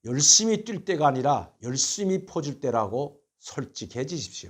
열심히 뛸 때가 아니라 열심히 퍼줄 때라고 솔직해지십시오.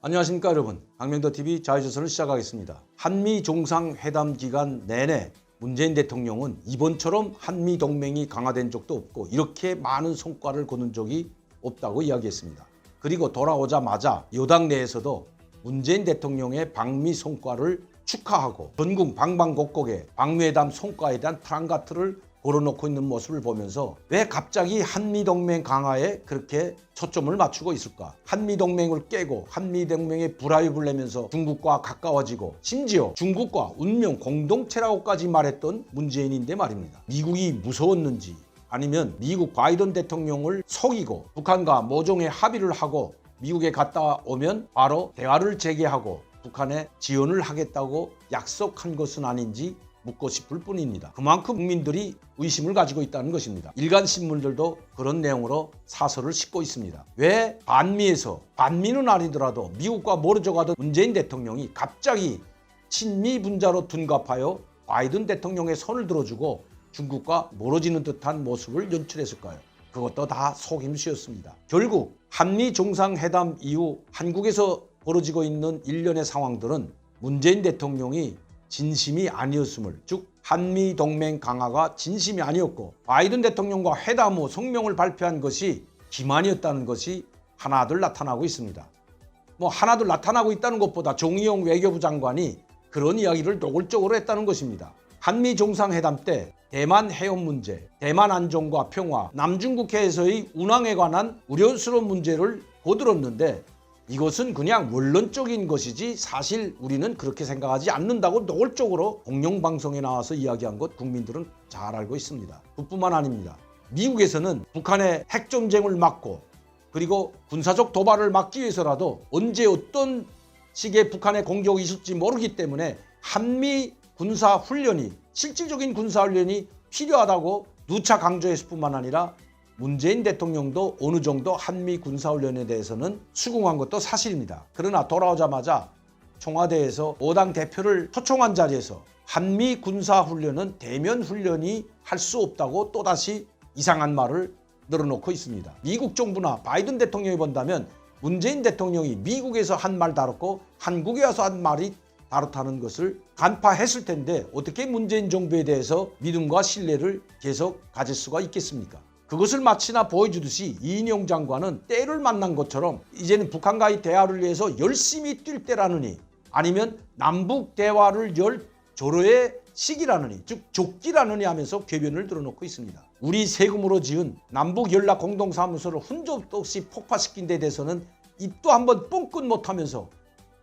안녕하십니까 여러분, 강명도TV 자유조선을 시작하겠습니다. 한미 정상회담 기간 내내 문재인 대통령은 이번처럼 한미동맹이 강화된 적도 없고 이렇게 많은 성과를 거둔 적이 없다고 이야기했습니다. 그리고 돌아오자마자 여당 내에서도 문재인 대통령의 방미 성과를 축하하고 전국 방방곡곡에 방미회담 성과에 대한 프랑가트를 걸어놓고 있는 모습을 보면서 왜 갑자기 한미동맹 강화에 그렇게 초점을 맞추고 있을까? 한미동맹을 깨고 한미동맹에 불화입을 내면서 중국과 가까워지고 심지어 중국과 운명 공동체라고까지 말했던 문재인인데 말입니다. 미국이 무서웠는지 아니면 미국 바이든 대통령을 속이고 북한과 모종의 합의를 하고 미국에 갔다 오면 바로 대화를 재개하고 북한에 지원을 하겠다고 약속한 것은 아닌지 묻고 싶을 뿐입니다. 그만큼 국민들이 의심을 가지고 있다는 것입니다. 일간 신문들도 그런 내용으로 사설을 싣고 있습니다. 왜 반미에서, 반미는 아니더라도 미국과 멀어져 가던 문재인 대통령이 갑자기 친미 분자로 둔갑하여 바이든 대통령의 손을 들어주고 중국과 멀어지는 듯한 모습을 연출했을까요? 그것도 다 속임수였습니다. 결국 한미 정상회담 이후 한국에서 벌어지고 있는 일련의 상황들은 문재인 대통령이 진심이 아니었음을, 즉 한미동맹 강화가 진심이 아니었고 바이든 대통령과 회담 후 성명을 발표한 것이 기만이었다는 것이 하나둘 나타나고 있습니다. 하나둘 나타나고 있다는 것보다 정의용 외교부 장관이 그런 이야기를 노골적으로 했다는 것입니다. 한미 정상회담 때 대만 해협 문제, 대만 안정과 평화, 남중국해에서의 운항에 관한 우려스러운 문제를 거들었는데 이것은 그냥 원론적인 것이지 사실 우리는 그렇게 생각하지 않는다고 노골적으로 공영방송에 나와서 이야기한 것 국민들은 잘 알고 있습니다. 그뿐만 아닙니다. 미국에서는 북한의 핵전쟁을 막고 그리고 군사적 도발을 막기 위해서라도 언제 어떤 식의 북한의 공격이 있을지 모르기 때문에 한미 군사훈련이, 실질적인 군사훈련이 필요하다고 누차 강조했을 뿐만 아니라 문재인 대통령도 어느 정도 한미 군사훈련에 대해서는 수긍한 것도 사실입니다. 그러나 돌아오자마자 청와대에서 5당 대표를 초청한 자리에서 한미 군사훈련은 대면 훈련이 할 수 없다고 또다시 이상한 말을 늘어놓고 있습니다. 미국 정부나 바이든 대통령이 본다면 문재인 대통령이 미국에서 한 말 다뤘고 한국에 와서 한 말이 다르다는 것을 간파했을 텐데 어떻게 문재인 정부에 대해서 믿음과 신뢰를 계속 가질 수가 있겠습니까? 그것을 마치나 보여주듯이 이인영 장관은 때를 만난 것처럼 이제는 북한과의 대화를 위해서 열심히 뛸 때라느니 아니면 남북 대화를 열 조로의 시기라느니 즉 조기라느니 하면서 궤변을 들어놓고 있습니다. 우리 세금으로 지은 남북연락공동사무소를 흔적도 없이 폭파시킨 데 대해서는 입도 한번 뻥끗 못하면서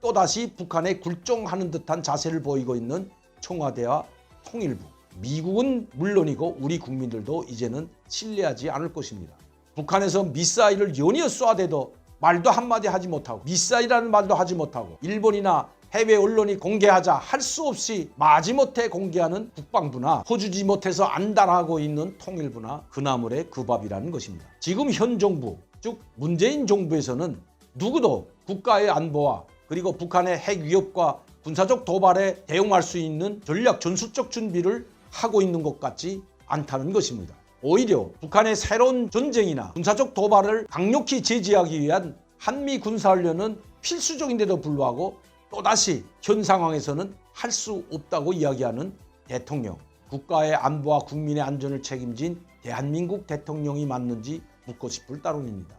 또다시 북한에 굴종하는 듯한 자세를 보이고 있는 청와대와 통일부. 미국은 물론이고 우리 국민들도 이제는 신뢰하지 않을 것입니다. 북한에서 미사일을 연이어 쏴대도 말도 한마디 하지 못하고 미사일이라는 말도 하지 못하고 일본이나 해외 언론이 공개하자 할 수 없이 마지못해 공개하는 국방부나 퍼주지 못해서 안달하고 있는 통일부나 그나물의 그 밥이라는 것입니다. 지금 현 정부, 즉 문재인 정부에서는 누구도 국가의 안보와 그리고 북한의 핵 위협과 군사적 도발에 대응할 수 있는 전략 전술적 준비를 하고 있는 것 같지 않다는 것입니다. 오히려 북한의 새로운 전쟁이나 군사적 도발을 강력히 제지하기 위한 한미 군사훈련은 필수적인데도 불구하고 또다시 현 상황에서는 할 수 없다고 이야기하는 대통령, 국가의 안보와 국민의 안전을 책임진 대한민국 대통령이 맞는지 묻고 싶을 따름입니다.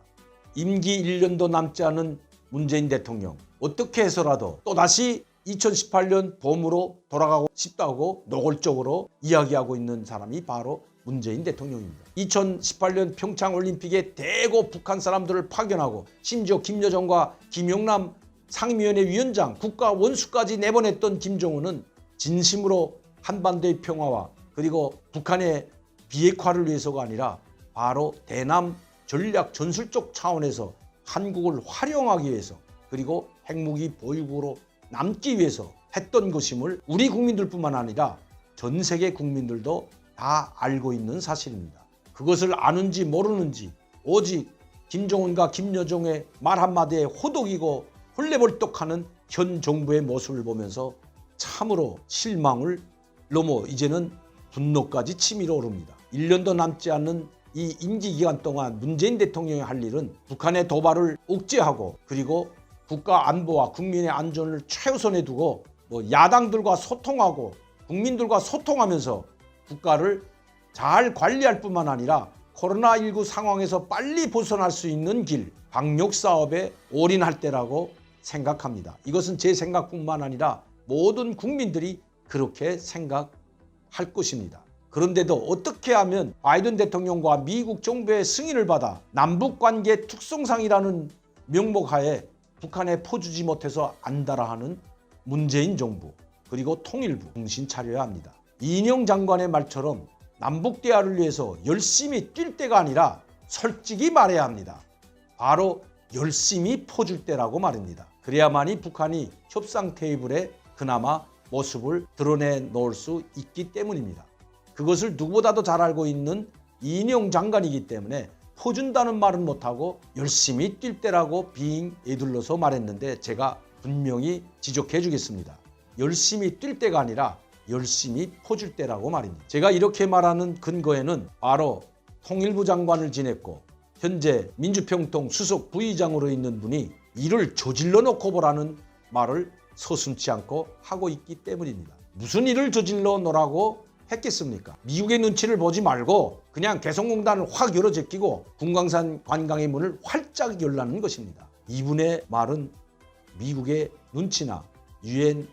임기 1년도 남지 않은 문재인 대통령, 어떻게 해서라도 또다시 2018년 봄으로 돌아가고 싶다고 노골적으로 이야기하고 있는 사람이 바로 문재인 대통령입니다. 2018년 평창올림픽에 대거 북한 사람들을 파견하고 심지어 김여정과 김용남 상임위원회 위원장, 국가 원수까지 내보냈던 김정은은 진심으로 한반도의 평화와 그리고 북한의 비핵화를 위해서가 아니라 바로 대남 전략 전술적 차원에서 한국을 활용하기 위해서 그리고 핵무기 보유국으로 남기 위해서 했던 것임을 우리 국민들뿐만 아니라 전 세계 국민들도 다 알고 있는 사실입니다. 그것을 아는지 모르는지 오직 김정은과 김여정의 말 한마디에 호독이고 헐레벌떡하는 현 정부의 모습을 보면서 참으로 실망을 넘어 이제는 분노까지 치밀어 오릅니다. 1년도 남지 않는 이 임기 기간 동안 문재인 대통령이 할 일은 북한의 도발을 억제하고 그리고 국가 안보와 국민의 안전을 최우선에 두고 야당들과 소통하고 국민들과 소통하면서 국가를 잘 관리할 뿐만 아니라 코로나19 상황에서 빨리 벗어날 수 있는 길, 방역 사업에 올인할 때라고 생각합니다. 이것은 제 생각뿐만 아니라 모든 국민들이 그렇게 생각할 것입니다. 그런데도 어떻게 하면 바이든 대통령과 미국 정부의 승인을 받아 남북관계 특성상이라는 명목하에 북한에 퍼주지 못해서 안달아하는 문재인 정부 그리고 통일부 정신 차려야 합니다. 이인영 장관의 말처럼 남북 대화를 위해서 열심히 뛸 때가 아니라 솔직히 말해야 합니다. 바로 열심히 퍼줄 때라고 말입니다. 그래야만이 북한이 협상 테이블에 그나마 모습을 드러내 놓을 수 있기 때문입니다. 그것을 누구보다도 잘 알고 있는 이인영 장관이기 때문에 퍼준다는 말은 못하고 열심히 뛸 때라고 빙 에둘러서 말했는데 제가 분명히 지적해 주겠습니다. 열심히 뛸 때가 아니라 열심히 퍼줄 때라고 말입니다. 제가 이렇게 말하는 근거에는 바로 통일부 장관을 지냈고 현재 민주평통 수석 부의장으로 있는 분이 이를 저질러 놓고 보라는 말을 서슴지 않고 하고 있기 때문입니다. 무슨 일을 저질러 놓으라고 했겠습니까? 미국의 눈치를 보지 말고 그냥 개성공단을 확 열어 제끼고 금강산 관광의 문을 활짝 열라는 것입니다. 이분의 말은 미국의 눈치나 유엔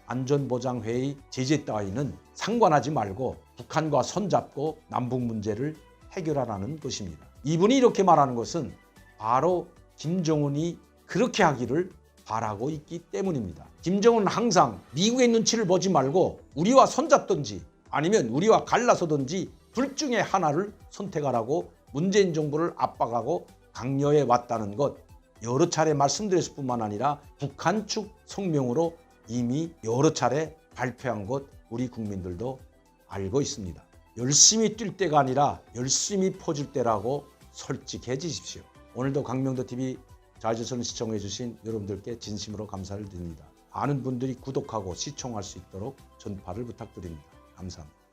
안전보장회의 제재 따위는 상관하지 말고 북한과 손잡고 남북 문제를 해결하라는 것입니다. 이분이 이렇게 말하는 것은 바로 김정은이 그렇게 하기를 바라고 있기 때문입니다. 김정은은 항상 미국의 눈치를 보지 말고 우리와 손잡든지 아니면 우리와 갈라서든지 둘 중에 하나를 선택하라고 문재인 정부를 압박하고 강요해 왔다는 것 여러 차례 말씀드렸을 뿐만 아니라 북한 측 성명으로 이미 여러 차례 발표한 것 우리 국민들도 알고 있습니다. 열심히 뛸 때가 아니라 열심히 퍼줄 때라고 솔직해지십시오. 오늘도 강명도TV 자주선 시청해 주신 여러분들께 진심으로 감사를 드립니다. 많은 분들이 구독하고 시청할 수 있도록 전파를 부탁드립니다. 감사합니다.